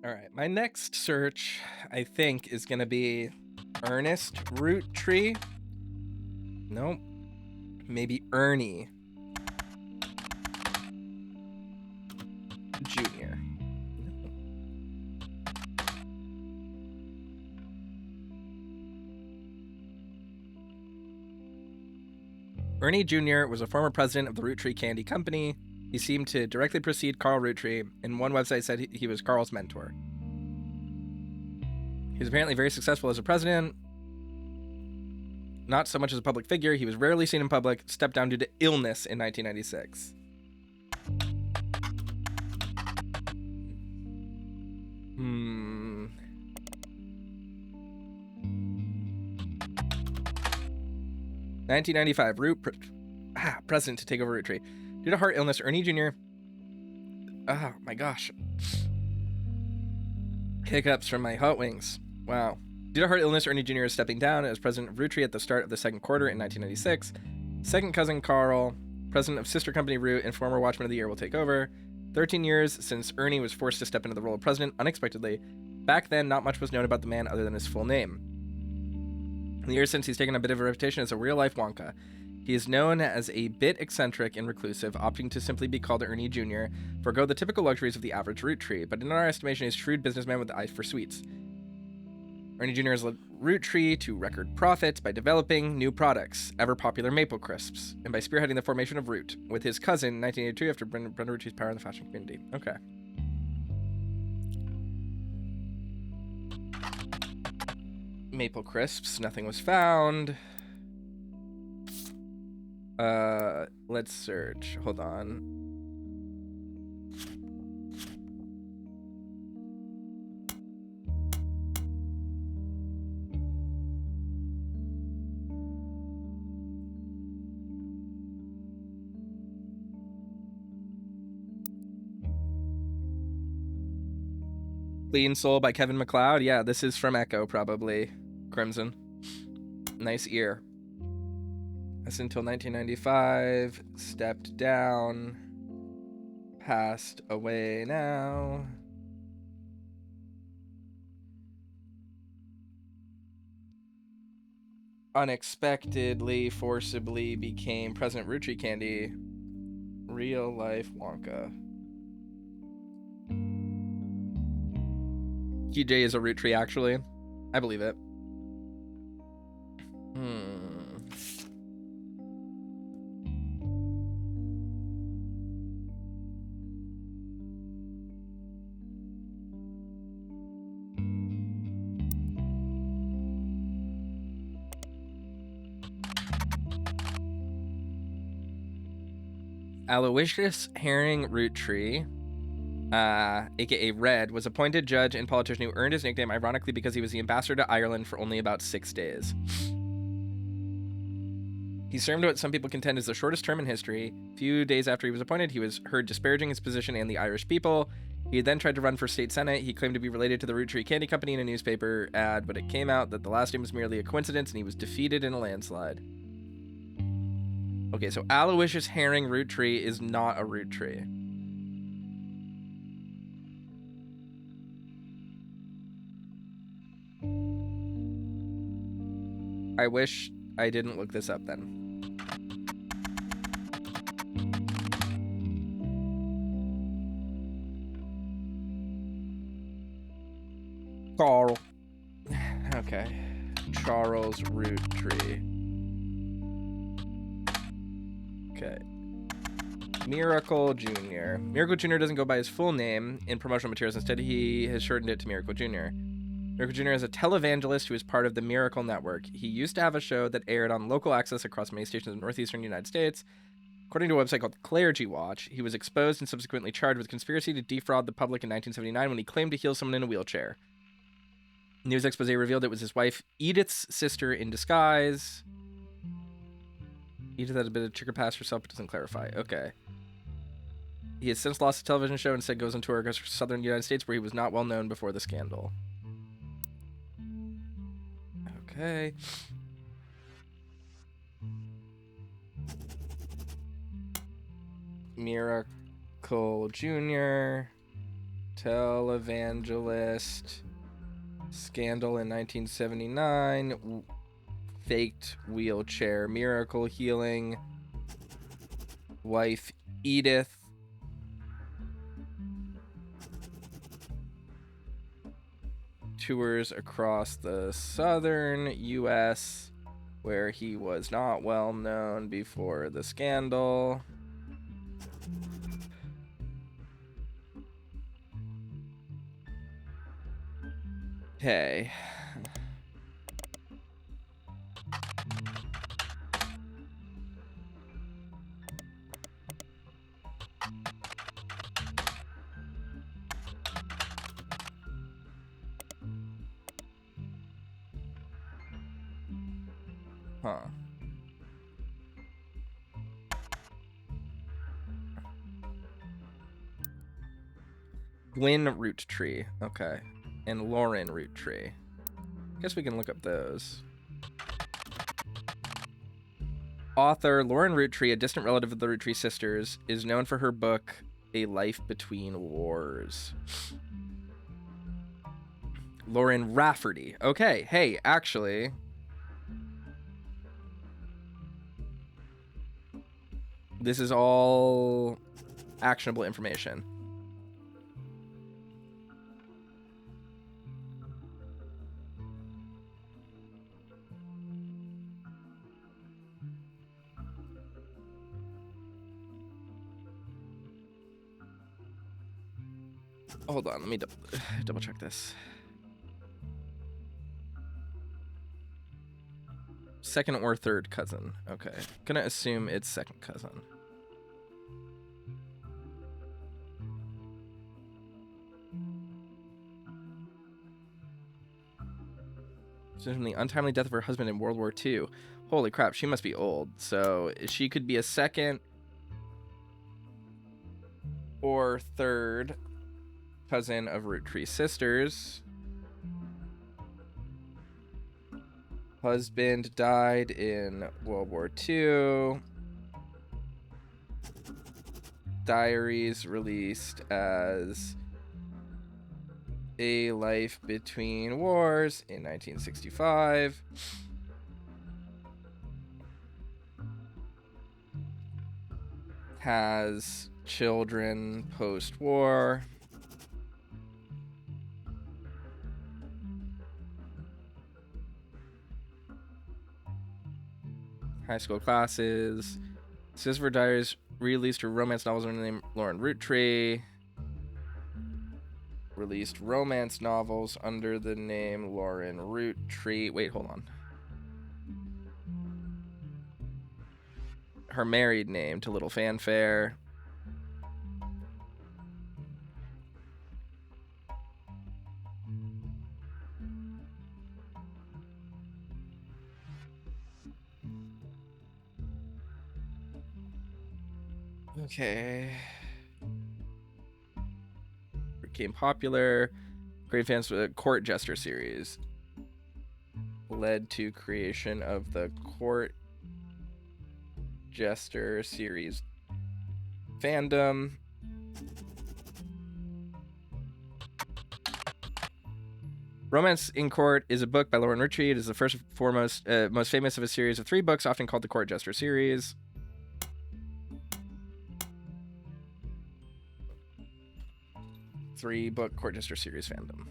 All right, my next search, I think, is going to be Ernest Roottrie. Nope. Maybe Ernie Jr. Ernie Jr. was a former president of the Roottree Candy Company. He seemed to directly precede Carl Roottree, and one website said he was Carl's mentor. He was apparently very successful as a president, not so much as a public figure. He was rarely seen in public, stepped down due to illness in 1996. 1995, president to take over Roottree. Due to heart illness, Ernie Jr. Oh my gosh. Hiccups from my hot wings. Wow. Due to heart illness, Ernie Jr. is stepping down as president of Roottree at the start of the second quarter in 1996. Second cousin Carl, president of sister company Root and former Watchman of the Year, will take over. 13 years since Ernie was forced to step into the role of president unexpectedly. Back then, not much was known about the man other than his full name. In the years since, he's taken a bit of a reputation as a real-life Wonka. He is known as a bit eccentric and reclusive, opting to simply be called Ernie Jr., forego the typical luxuries of the average Roottree, but in our estimation, he's a shrewd businessman with the eye for sweets. Ernie Jr. has led Roottree to record profits by developing new products, ever-popular Maple Crisps, and by spearheading the formation of Root, with his cousin in 1982 after Brenda Rootree's power in the fashion community. Okay. Maple Crisps, nothing was found. Let's search. Hold on. Clean Soul by Kevin MacLeod. Yeah, this is from Echo, probably. Crimson. Nice ear. That's until 1995. Stepped down. Passed away now. Unexpectedly, forcibly became President Roottree Candy. Real life Wonka. TJ is a Roottree, actually. I believe it. Aloysius Herring Roottree, aka Red, was appointed judge and politician who earned his nickname ironically because he was the ambassador to Ireland for only about 6 days. He served what some people contend is the shortest term in history. A few days after he was appointed, he was heard disparaging his position and the Irish people. He then tried to run for state senate. He claimed to be related to the Roottree Candy Company in a newspaper ad, but it came out that the last name was merely a coincidence and he was defeated in a landslide. Okay, so Aloysius Herring Roottree is not a Roottree. I wish I didn't look this up then. Carl. Okay. Charles Roottree. Okay. Miracle Jr. Miracle Jr. doesn't go by his full name in promotional materials. Instead, he has shortened it to Miracle Jr. Miracle Jr. is a televangelist who is part of the Miracle Network. He used to have a show that aired on local access across many stations in the northeastern United States. According to a website called Clergy Watch, he was exposed and subsequently charged with conspiracy to defraud the public in 1979 when he claimed to heal someone in a wheelchair. News expose revealed it was his wife Edith's sister in disguise. Edith had a bit of trigger past herself, but doesn't clarify. Okay. He has since lost a television show and instead goes on tour across southern United States where he was not well known before the scandal. Okay. Miracle Jr. televangelist, scandal in 1979, faked wheelchair miracle healing, wife Edith, tours across the southern U.S. where he was not well known before the scandal. Okay. Huh. Gwyn Roottree. Okay. And Lauren Roottree. Guess we can look up those. Author Lauren Roottree, a distant relative of the Roottree sisters, is known for her book A Life Between Wars. Lauren Rafferty. Okay, hey, actually, this is all actionable information. Hold on, let me double check this. Second or third cousin. Okay. Gonna assume it's second cousin. From the untimely death of her husband in World War II. Holy crap, she must be old. So she could be a second or third cousin of Roottree sisters. Husband died in World War II. Diaries released as A Life Between Wars in 1965. Has children post-war. High school classes. Sister Diaries released her romance novels under the name Lauren Roottree. Released romance novels under the name Lauren Roottree. Wait, hold on. Her married name to Little Fanfare. Okay. Became popular. Great fans for the Court Jester series. Led to creation of the Court Jester series fandom. Romance in Court is a book by Lauren Roottree. It is the first and foremost, most famous of a series of 3 books, often called the Court Jester series. Three-book Court Jester series fandom.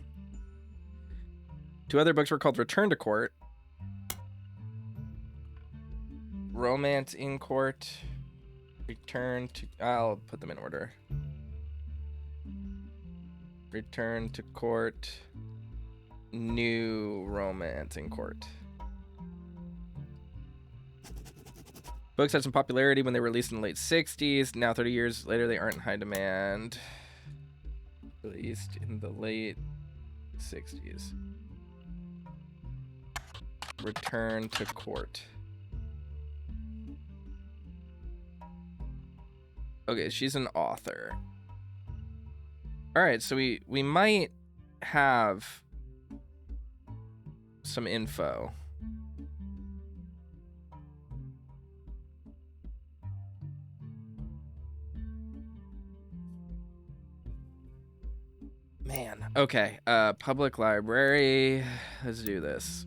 2 other books were called Return to Court, Romance in Court, Return to... I'll put them in order. Return to Court, New Romance in Court. Books had some popularity when they were released in the late 60s. Now, 30 years later, they aren't in high demand. Released in the late 60s. Return to Court. Okay, she's an author. All right, so we might have some info. man. Okay. Public library. Let's do this.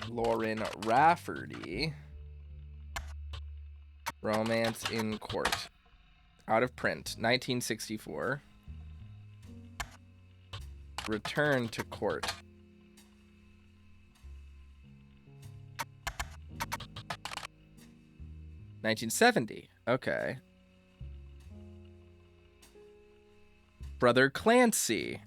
Lauren Rafferty. Romance in Court. Out of print. 1964. Return to court. $1970. Okay. Brother Clancy.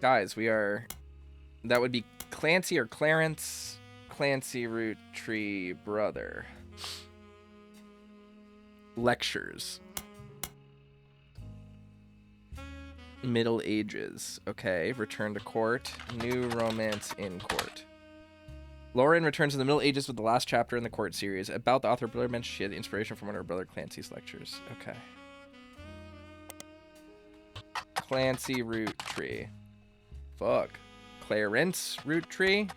Guys, we are... That would be Clancy or Clarence. Clancy Roottree brother. Lectures. Middle Ages. Okay. Return to court. New romance in court. Lauren returns to the Middle Ages with the last chapter in the court series. About the author, Blair mentioned she had the inspiration from one of her brother Clancy's lectures. Okay. Clancy Roottree. Fuck. Clarence Roottree.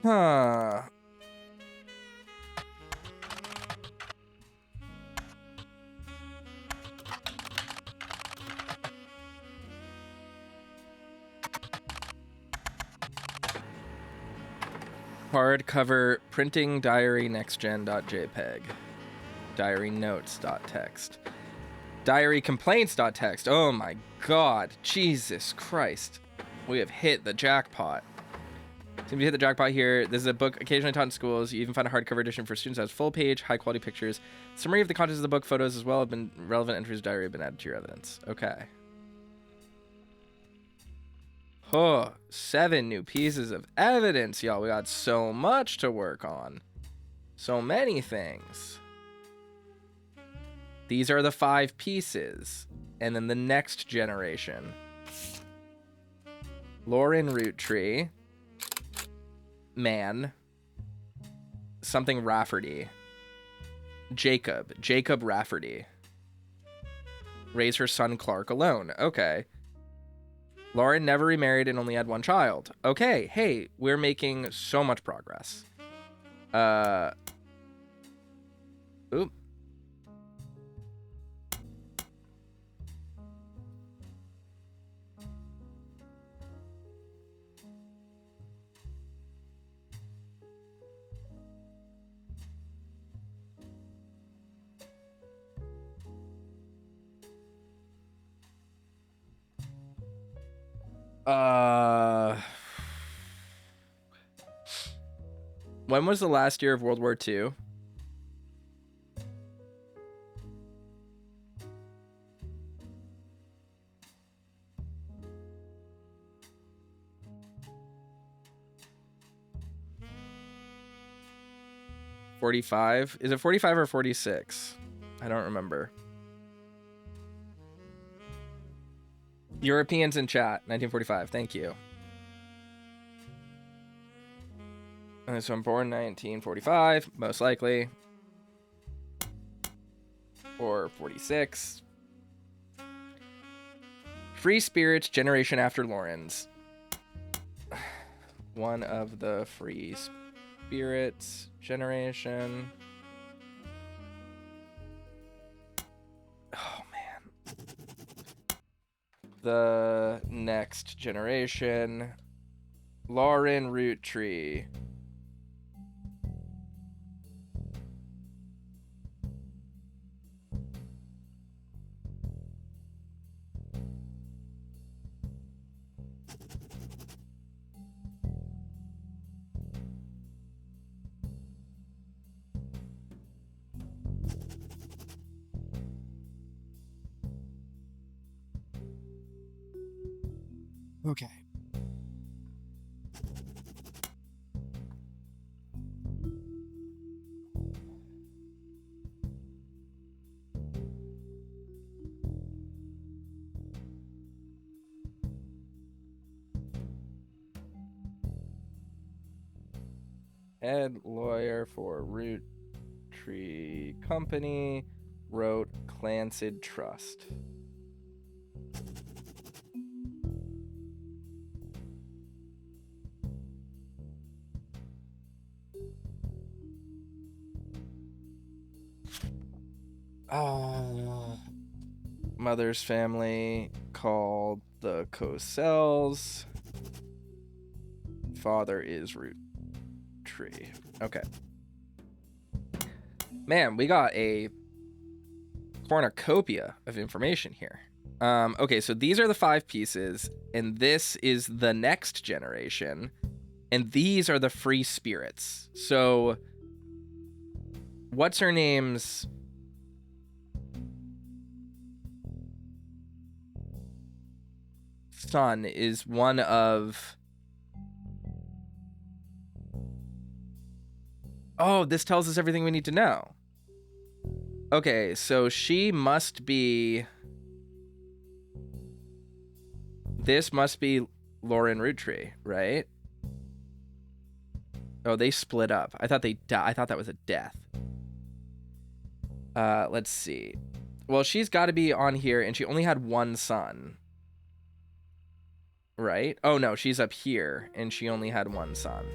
Huh. Hardcover printing diary nextgen.jpg. Diary notes.txt. Diary complaints.txt. Oh my god. Jesus Christ. We have hit the jackpot. Seem to hit the jackpot here. This is a book occasionally taught in schools. You even find a hardcover edition for students that has full page, high quality pictures. Summary of the contents of the book, photos as well have been relevant entries of diary have been added to your evidence. Okay. Oh, 7 new pieces of evidence, y'all. We got so much to work on. So many things. These are the 5 pieces. And then the next generation. Lauren Roottree. Man. Something Rafferty. Jacob Rafferty. Raise her son Clark alone. Okay. Lauren never remarried and only had 1 child. Okay, hey, we're making so much progress. Oop. When was the last year of World War II? $45? Is it 45 or 46? I don't remember. Europeans in chat, 1945. Thank you. So I'm born 1945, most likely. Or 46. Free Spirits, generation after Lawrence. One of the Free Spirits generation. Oh, man. The next generation. Lauren Roottree. Okay. Head lawyer for Roottree Company. wrote Clancid Trust. Oh. Mother's family called the Coselles. Father is Roottree. Okay. Man, we got a cornucopia of information here. Okay, so these are the 5 pieces, and this is the next generation, and these are the free spirits. So, what's her name's son is one of... Oh, this tells us everything we need to know. Okay, so she must be... This must be Lauren Roottree, right? Oh, they split up. I thought I thought that was a death. Let's see. Well, she's got to be on here, and she only had one son. Right? Oh, no, she's up here, and she only had one son.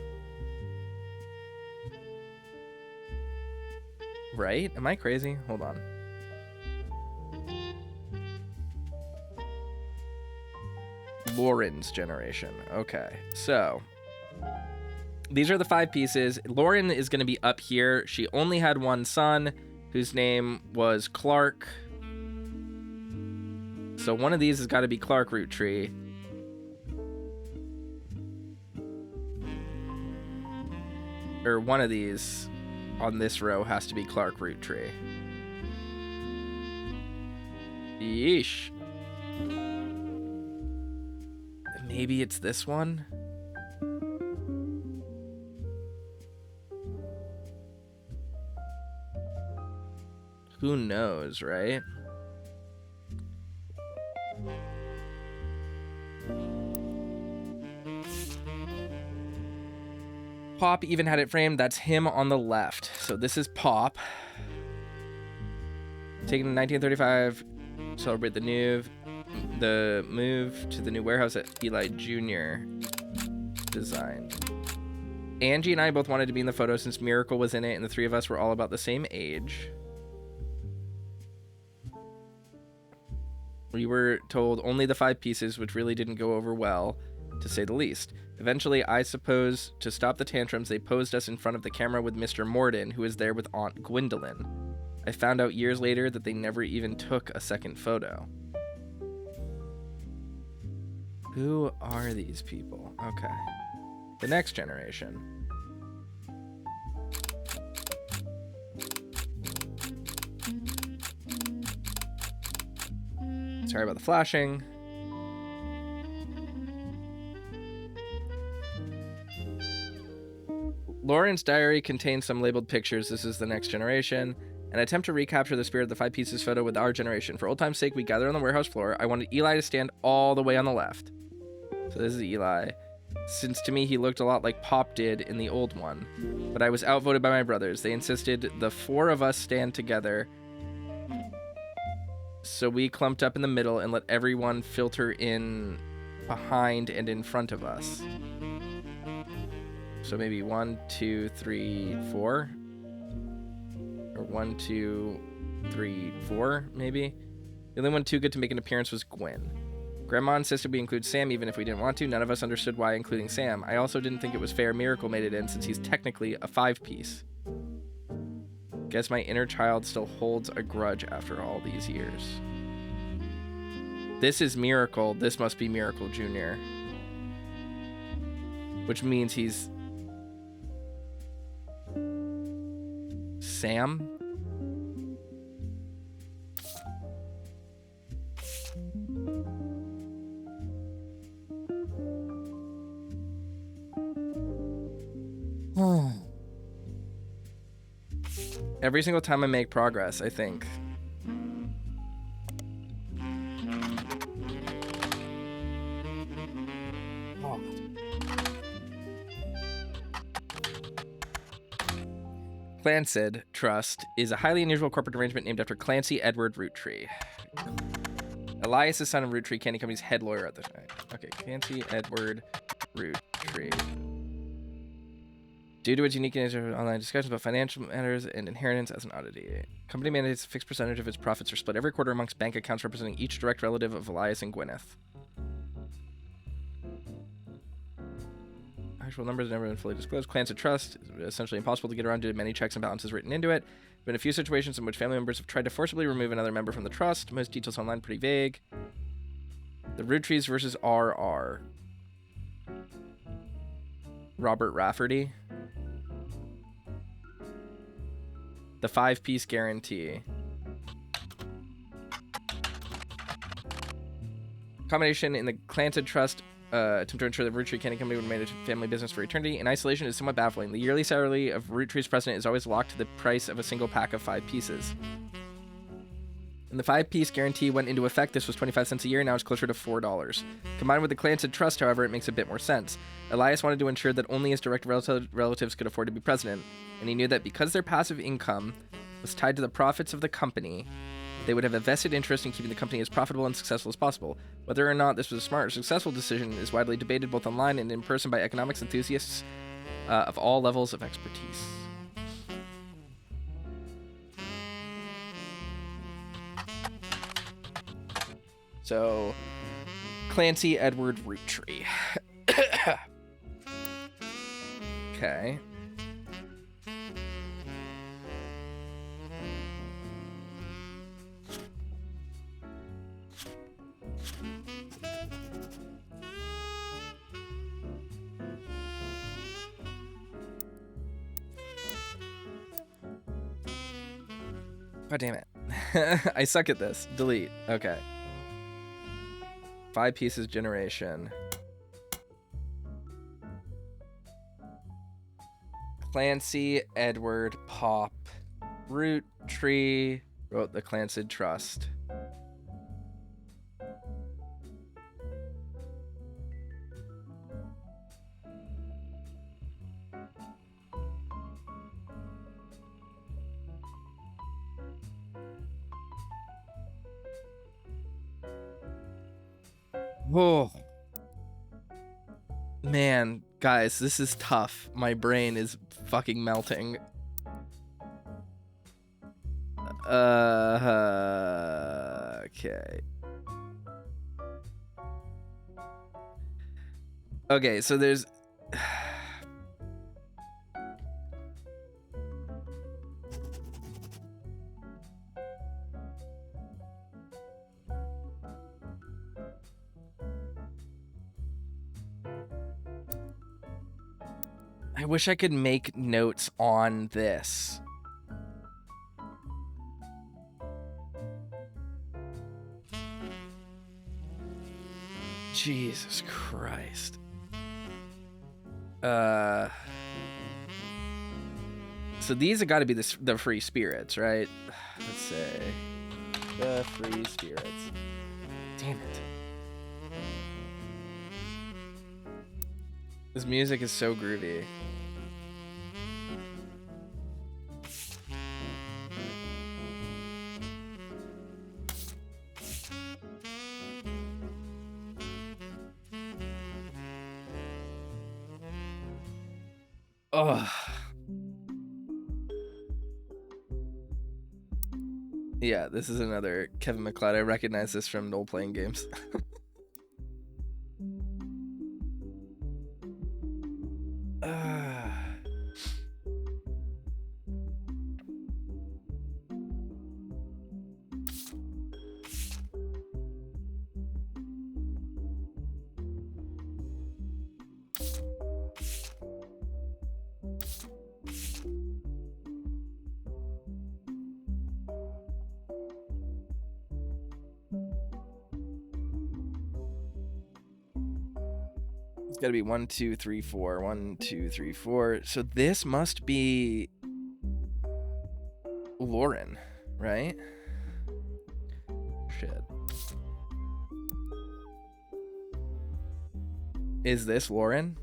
Right? Am I crazy? Hold on. Lauren's generation. Okay, so these are the 5 pieces. Lauren is going to be up here. She only had one son, whose name was Clark. So one of these has got to be Clark Roottree. Or one of these on this row has to be Clark Roottree. Yeesh. Maybe it's this one? Who knows, right? Pop even had it framed. That's him on the left. So this is Pop. Taken in 1935, celebrate the move to the new warehouse that Eli Jr. designed. Angie and I both wanted to be in the photo since Miracle was in it, and the 3 of us were all about the same age. We were told only the 5 pieces, which really didn't go over well, to say the least. Eventually, I suppose, to stop the tantrums, they posed us in front of the camera with Mr. Morden, who was there with Aunt Gwendolyn. I found out years later that they never even took a second photo. Who are these people? Okay. The next generation. Sorry about the flashing. Lauren's diary contains some labeled pictures. This is the next generation. An attempt to recapture the spirit of the 5 pieces photo with our generation. For old time's sake, we gathered on the warehouse floor. I wanted Eli to stand all the way on the left. So this is Eli. Since to me, he looked a lot like Pop did in the old one. But I was outvoted by my brothers. They insisted the 4 of us stand together. So we clumped up in the middle and let everyone filter in behind and in front of us. So maybe 1, 2, 3, 4. Or 1, 2, 3, 4, maybe. The only one too good to make an appearance was Gwen. Grandma insisted we include Sam even if we didn't want to. None of us understood why including Sam. I also didn't think it was fair Miracle made it in since he's technically a 5-piece. Guess my inner child still holds a grudge after all these years. This is Miracle. This must be Miracle Jr. Which means he's... Sam? Every single time I make progress, I think. Clancid Trust is a highly unusual corporate arrangement named after Clancy Edward Roottree. Elias is son of Roottree Candy Company's head lawyer at the time. Okay, Clancy Edward Roottree. Due to its unique nature of online discussions about financial matters and inheritance as an oddity, company mandates a fixed percentage of its profits are split every quarter amongst bank accounts representing each direct relative of Elias and Gwyneth. Actual numbers have never been fully disclosed. Clans of trust is essentially impossible to get around due to many checks and balances written into it. There have been a few situations in which family members have tried to forcibly remove another member from the trust. Most details online are pretty vague. The Roottrees versus RR. Robert Rafferty. The 5-piece guarantee. Combination in the Clanted Trust attempt to ensure that Roottree Candy Company would manage family business for eternity. In isolation, is somewhat baffling. The yearly salary of Roottree's president is always locked to the price of a single pack of 5 pieces. When the 5-piece guarantee went into effect, this was 25 cents a year, now it's closer to $4. Combined with the Clanted Trust, however, it makes a bit more sense. Elias wanted to ensure that only his direct relatives could afford to be president, and he knew that because their passive income was tied to the profits of the company, they would have a vested interest in keeping the company as profitable and successful as possible. Whether or not this was a smart or successful decision is widely debated both online and in person by economics enthusiasts of all levels of expertise. So, Clancy Edward Roottree. Okay. God damn it. I suck at this. Delete. Okay. 5 pieces generation. Clancy Edward Pop Roottree wrote the Clancid Trust. Whoa. Man, guys, this is tough. My brain is fucking melting. Okay. Okay, so there's... I wish I could make notes on this. Jesus Christ. So these have got to be the free spirits, right? Let's say the free spirits. Damn it. This music is so groovy. Oh. Yeah, this is another Kevin MacLeod. I recognize this from Noel Playing Games. Got to be 1, 2, 3, 4. 1, 2, 3, 4. So this must be Lauren, right? Shit. Is this Lauren?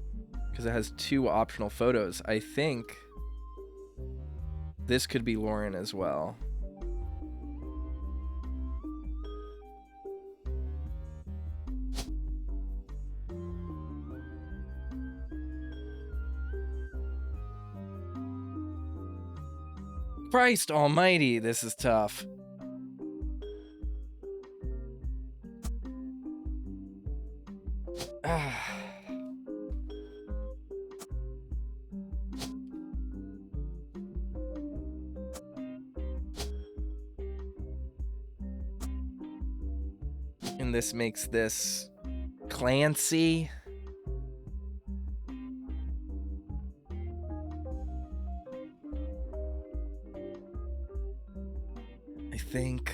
Because it has 2 optional photos. I think This could be Lauren as well. Christ almighty, this is tough. And this makes this Clancy. I think.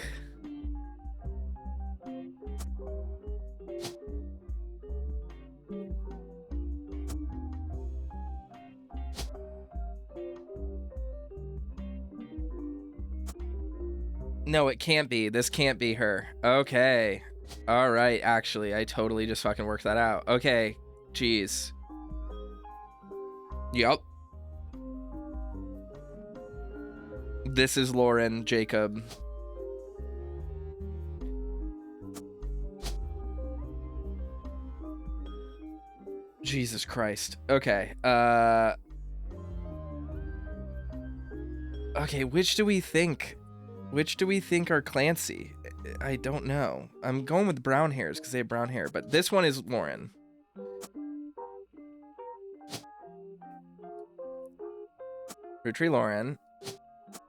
No, it can't be. This can't be her. Okay. All right, actually, I totally just fucking worked that out. Okay, jeez. Yup. This is Lauren Jacob. Jesus Christ. Okay. Okay, which do we think? Which do we think are Clancy? I don't know. I'm going with brown hairs because they have brown hair, but this one is Lauren. Roottrie Lauren.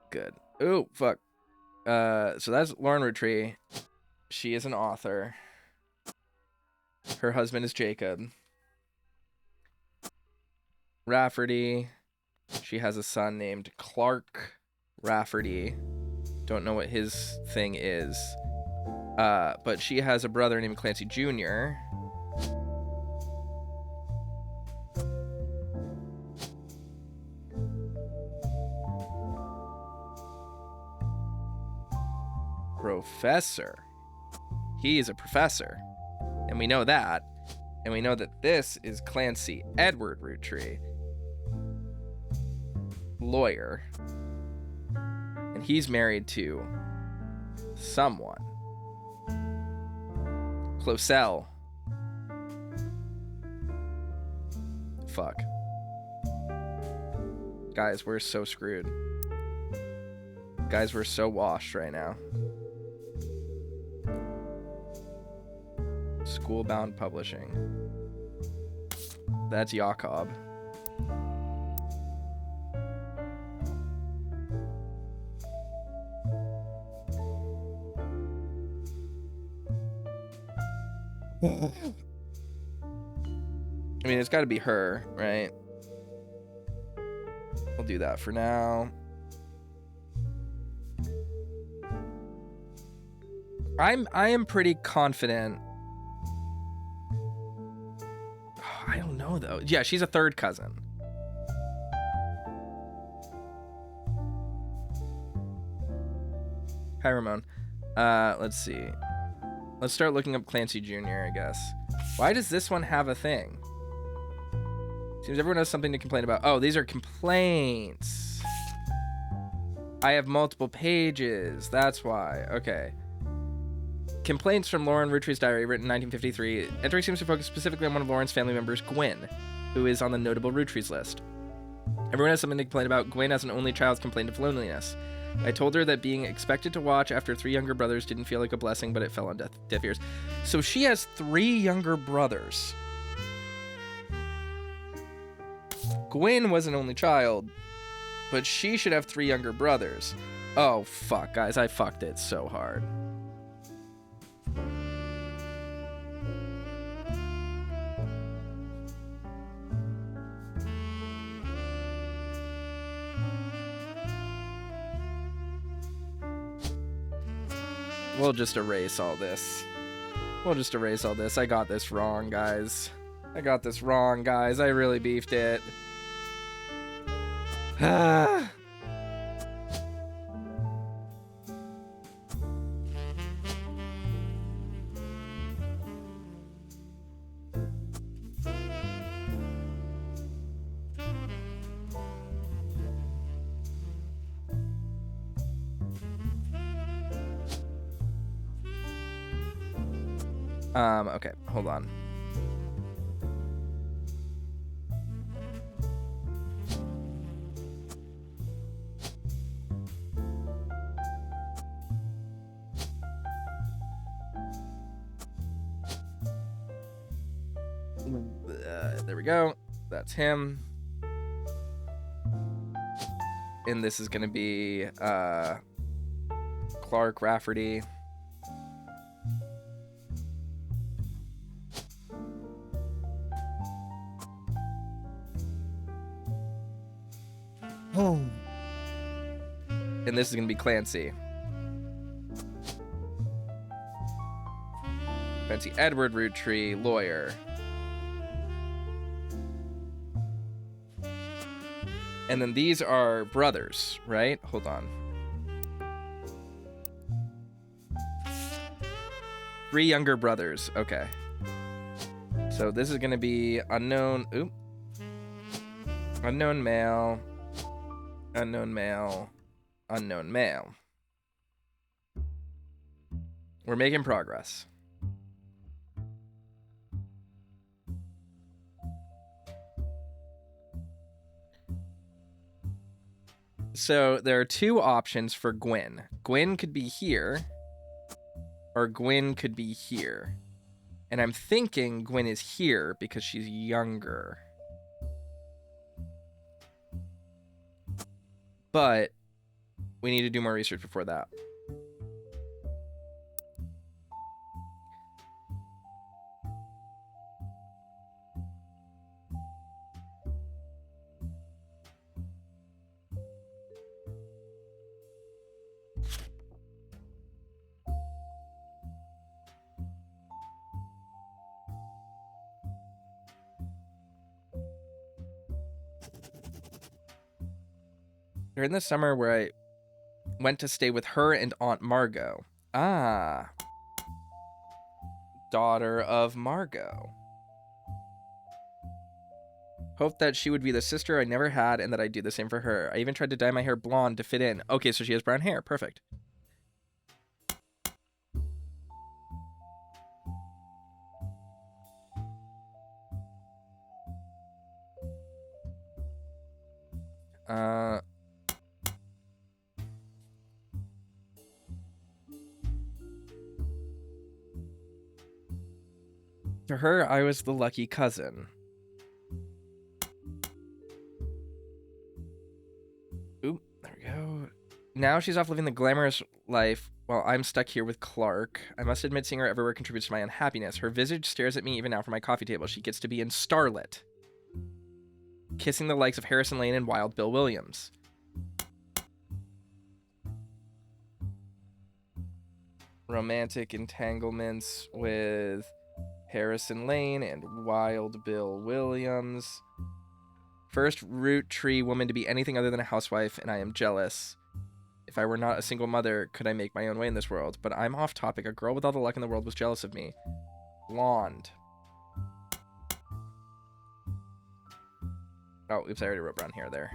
Good. Oh, fuck. So that's Lauren Roottrie. She is an author. Her husband is Jacob Rafferty. She has a son named Clark Rafferty. Don't know what his thing is. But she has a brother named Clancy Jr. Professor. He is a professor. And we know that. And we know that this is Clancy Edward Roottree. Lawyer. And he's married to someone. Closell. Fuck. Guys, we're so screwed. Guys, we're so washed right now. Schoolbound Publishing. That's Jakob. I mean, it's got to be her, right? We'll do that for now. I am pretty confident. I don't know though. Yeah, she's a third cousin. Hi, Ramon. Let's see. Let's start looking up Clancy Jr., I guess. Why does this one have a thing? Seems everyone has something to complain about. Oh, these are complaints. I have multiple pages. That's why. Okay. Complaints from Lauren Roottree's diary, written in 1953. Entry seems to focus specifically on one of Lauren's family members, Gwen, who is on the Notable Roottrees list. Everyone has something to complain about. Gwen, as an only child, complained of loneliness. I told her that being expected to watch after 3 younger brothers didn't feel like a blessing, but it fell on deaf ears. So she has 3 younger brothers. Gwen was an only child, but she should have 3 younger brothers. Oh, fuck, guys. I fucked it so hard. We'll just erase all this. We'll just erase all this. I got this wrong, guys. I got this wrong, guys. I really beefed it. Okay, hold on. There we go. That's him. And this is going to be Clark Rafferty. Oh. And this is going to be Clancy. Clancy Edward Roottree, lawyer. And then these are brothers, right? Hold on. 3 younger brothers. Okay. So this is going to be unknown. Oop. Unknown male. Unknown male. Unknown male. We're making progress. So there are 2 options for Gwen. Gwen could be here, or Gwen could be here. And I'm thinking Gwen is here because she's younger. But we need to do more research before that. During the summer where I went to stay with her and Aunt Margot. Ah. Daughter of Margot. Hoped that she would be the sister I never had and that I'd do the same for her. I even tried to dye my hair blonde to fit in. Okay, so she has brown hair. Perfect. To her, I was the lucky cousin. Oop, there we go. Now she's off living the glamorous life while I'm stuck here with Clark. I must admit seeing her everywhere contributes to my unhappiness. Her visage stares at me even now from my coffee table. She gets to be in Starlet, kissing the likes of Harrison Lane and Wild Bill Williams. Romantic entanglements with Harrison Lane and Wild Bill Williams. First Roottree woman to be anything other than a housewife, and I am jealous. If I were not a single mother, could I make my own way in this world? But I'm off topic. A girl with all the luck in the world was jealous of me. Blonde. Oh, oops, I already wrote brown hair there.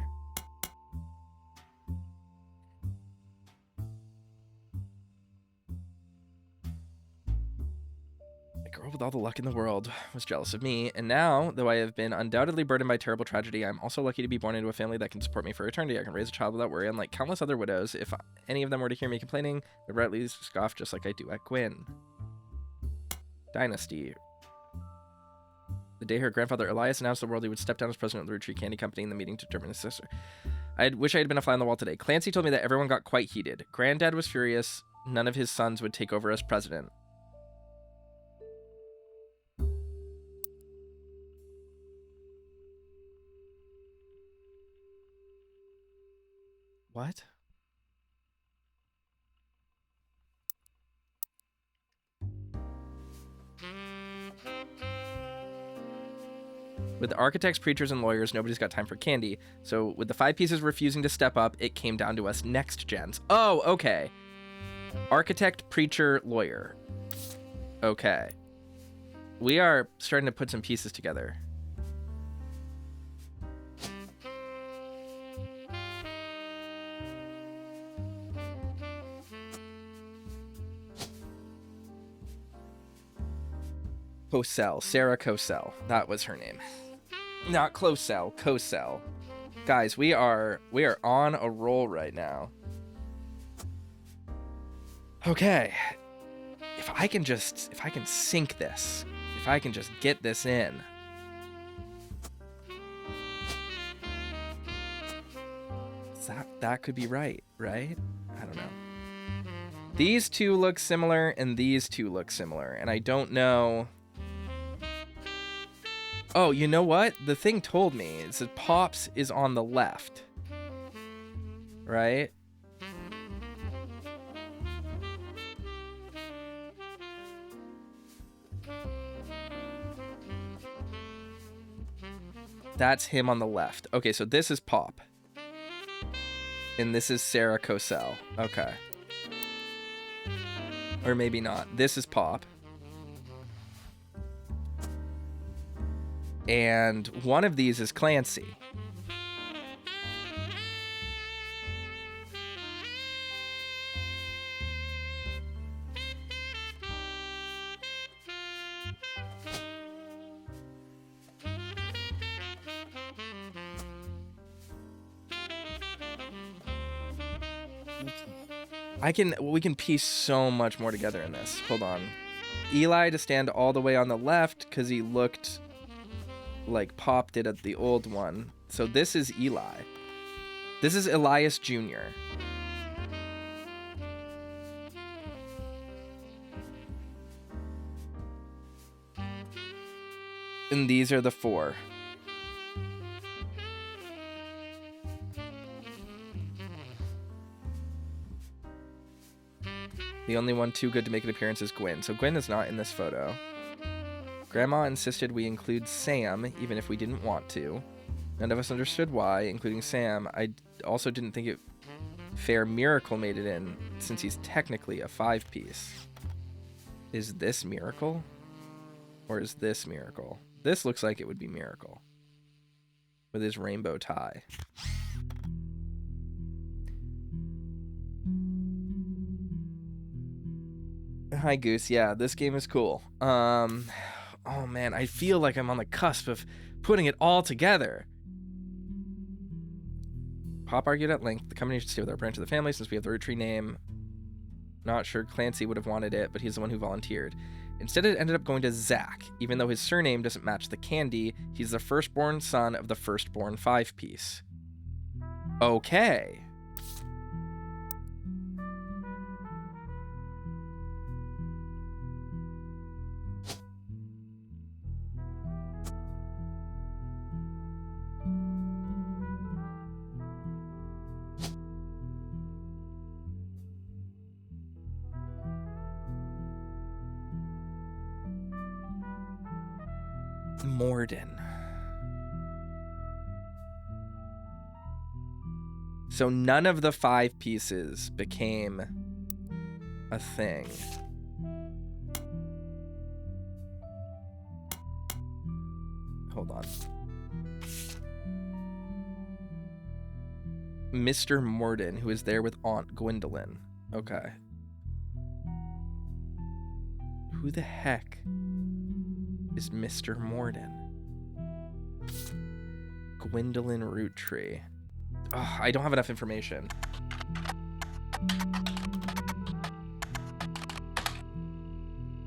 Girl with all the luck in the world was jealous of me, and now, though I have been undoubtedly burdened by terrible tragedy, I'm also lucky to be born into a family that can support me for eternity. I can raise a child without worry, unlike countless other widows. If any of them were to hear me complaining, they'd rightly scoff just like I do at Gwen. Dynasty. The day her grandfather Elias announced to the world he would step down as president of the Roottrees Candy Company in the meeting to determine his successor. I wish I had been a fly on the wall today. Clancy told me that everyone got quite heated. Granddad was furious. None of his sons would take over as president. What? With architects, preachers, and lawyers, nobody's got time for candy. So with the 5Pieces refusing to step up, it came down to us next gens. Oh, okay. Architect, preacher, lawyer. Okay. We are starting to put some pieces together. Cosell. Sarah Cosell. That was her name. Not Closell. Cosell. Guys, we are on a roll right now. Okay. If I can sync this, if I can just get this in. That could be right? I don't know. These two look similar and these two look similar, and I don't know. Oh, you know what? The thing told me. It said Pops is on the left. Right? That's him on the left. Okay, so this is Pop. And this is Sarah Cosell. Okay. Or maybe not. This is Pop. And one of these is Clancy. We can piece so much more together in this. Hold on. Eli to stand all the way on the left because he looked like Pop did at the old one. So this is Eli. This is Elias Jr. And these are the four. The only one too good to make an appearance is Gwen. So Gwen is not in this photo. Grandma insisted we include Sam, even if we didn't want to. None of us understood why, including Sam. I also didn't think it fair Miracle made it in, since he's technically a 5-piece. Is this Miracle? Or is this Miracle? This looks like it would be Miracle. With his rainbow tie. Hi, Goose. Yeah, this game is cool. Oh man, I feel like I'm on the cusp of putting it all together. Pop argued at length the company should stay with our branch of the family since we have the Roottrie name. Not sure Clancy would have wanted it, but he's the one who volunteered. Instead, it ended up going to Zach. Even though his surname doesn't match the candy, he's the firstborn son of the firstborn 5-piece. Okay. Morden. So none of the 5-pieces became a thing. Hold on. Mr. Morden, who is there with Aunt Gwendolyn. Okay. Who the heck is Mr. Morden? Gwendolyn Roottree. Oh, I don't have enough information.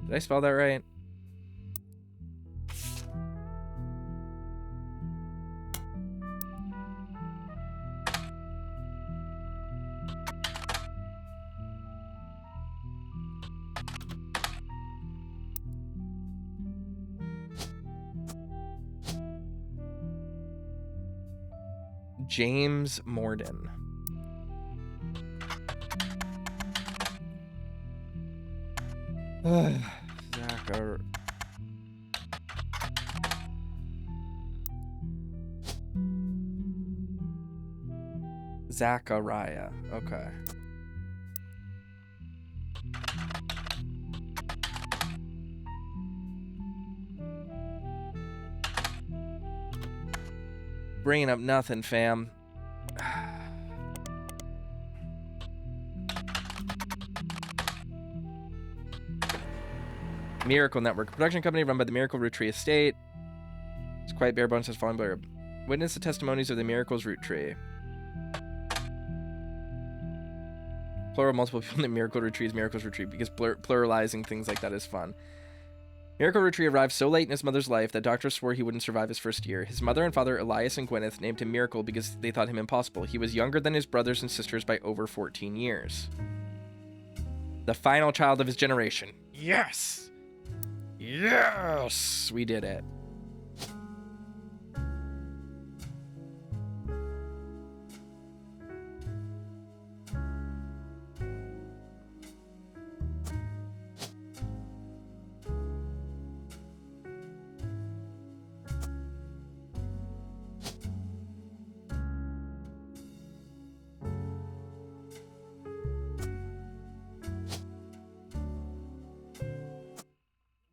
Did I spell that right? James Morden. Zachariah. Okay. Bringing up nothing, fam. Miracle Network, a production company run by the Miracle Roottrees estate. It's quite bare bones as following blurb. Witness the testimonies of the Miracle's Roottree. Plural, multiple people named Miracle Roottrees, Miracle's Roottree, because pluralizing things like that is fun. Miracle Roottree arrived so late in his mother's life that doctors swore he wouldn't survive his first year. His mother and father, Elias and Gwyneth, named him Miracle because they thought him impossible. He was younger than his brothers and sisters by over 14 years. The final child of his generation. Yes! Yes! We did it.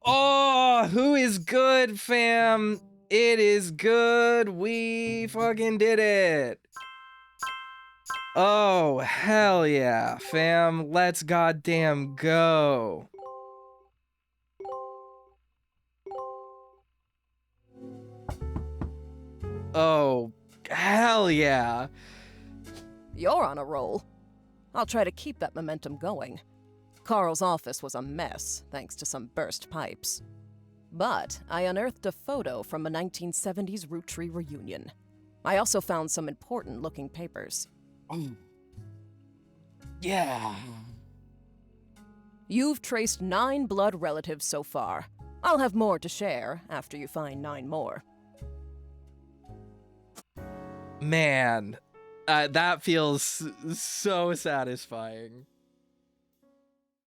Oh, who is good, fam? It is good. We fucking did it. Oh, hell yeah, fam. Let's goddamn go. Oh, hell yeah. You're on a roll. I'll try to keep that momentum going. Carl's office was a mess, thanks to some burst pipes. But I unearthed a photo from a 1970s Roottree reunion. I also found some important-looking papers. Yeah. You've traced 9 blood relatives so far. I'll have more to share after you find 9 more. Man, that feels so satisfying.